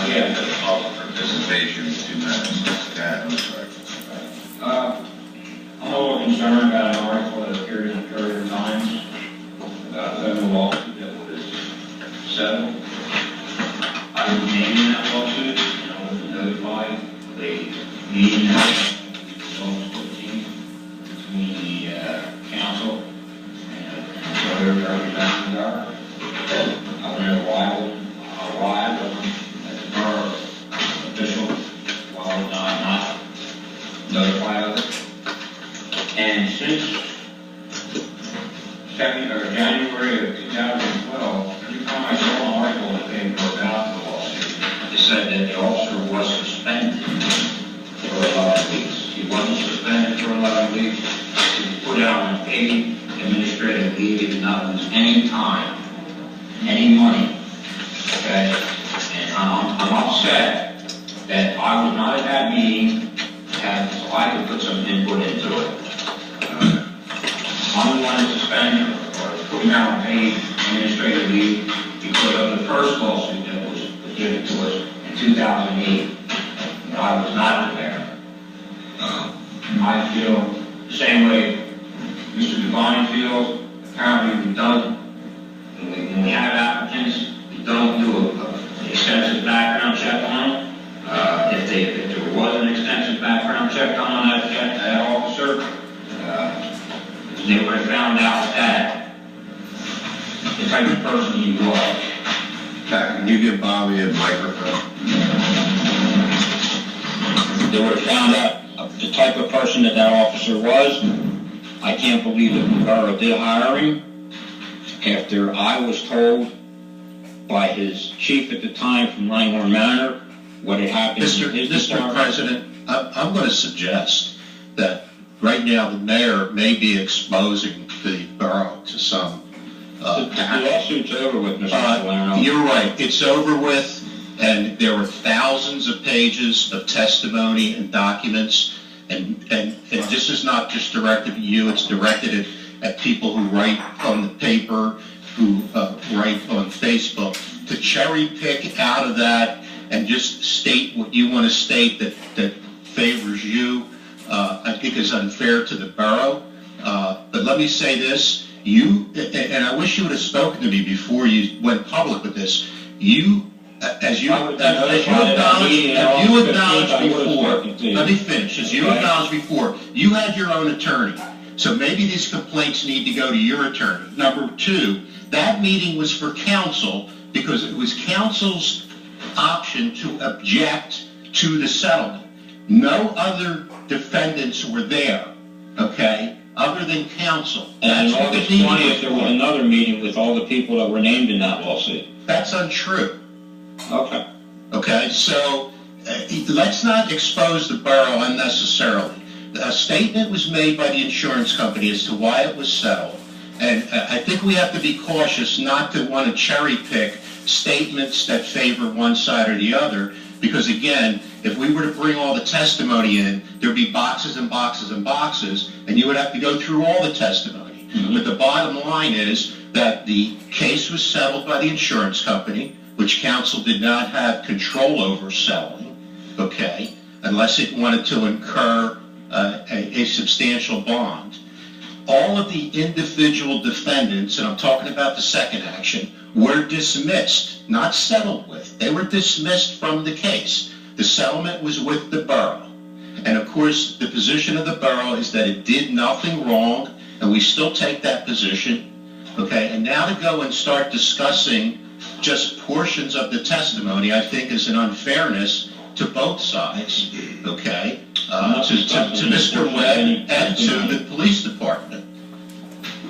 Yeah, the public participation in 2 minutes. Yeah, I'm sorry. I'm a little concerned about an article that appeared in the Courier Times about a federal lawsuit that was settled. I was named in that lawsuit, and I was notified of a meeting that August 15th between the council and Sawyer Matthew. I don't know why I wasn't as a borough official, why was I not notified of it. And since January of 2012, every time I saw an article in the paper about the lawsuit, it said that the officer was suspended for 11 weeks. He wasn't suspended for 11 weeks. He was put out on paid administrative leave. He did not lose any time, any money. Okay? And I'm upset that I was not at that meeting, so I could put some input into it. I'm the one that suspended or put him out on paid administrative leave because of the first lawsuit that was given to us in 2008. I was not there. I feel the same way Mr. Devine feels. Apparently we don't, when we have applicants, we don't do an extensive background check on them. If there was an extensive background check on that officer, they would have found out that the type of person he was. Pat, can you give Bobby a microphone? They would have found out the type of person that officer was. I can't believe that the borough did hire him after I was told by his chief at the time from Langhorne Manor what had happened. Mr. President, I'm going to suggest that right now the mayor may be exposing the borough to some the lawsuit's over with, Mr. Salerno. You're right. It's over with, and there were thousands of pages of testimony and documents, and this is not just directed at you. It's directed at people who write on the paper, who write on Facebook, to cherry pick out of that and just state what you want to state that favors you. I think is unfair to the borough. But let me say this, and I wish you would have spoken to me before you went public with this. As you acknowledged before, let me finish. As you acknowledged before, you had your own attorney. So maybe these complaints need to go to your attorney. Number 2, that meeting was for council because it was council's option to object to the settlement. No other defendants were there, okay, other than counsel. And on August 20th, there was another meeting with all the people that were named in that lawsuit. That's untrue. Okay. Okay, so let's not expose the borough unnecessarily. A statement was made by the insurance company as to why it was settled. And I think we have to be cautious not to want to cherry pick statements that favor one side or the other. Because again, if we were to bring all the testimony in, there'd be boxes and boxes and boxes, and you would have to go through all the testimony. Mm-hmm. But the bottom line is that the case was settled by the insurance company, which council did not have control over settling, okay, unless it wanted to incur a substantial bond. All of the individual defendants, and I'm talking about the second action, were dismissed, not settled with. They were dismissed from the case. The settlement was with the borough. And of course, the position of the borough is that it did nothing wrong, and we still take that position. Okay, and now to go and start discussing just portions of the testimony, I think is an unfairness to both sides, okay, to Mr. Webb and to the police department.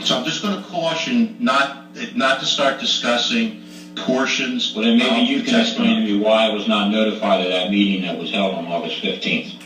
So I'm just going to caution not to start discussing portions. Well, then maybe you can explain to me why I was not notified of that meeting that was held on August 15th.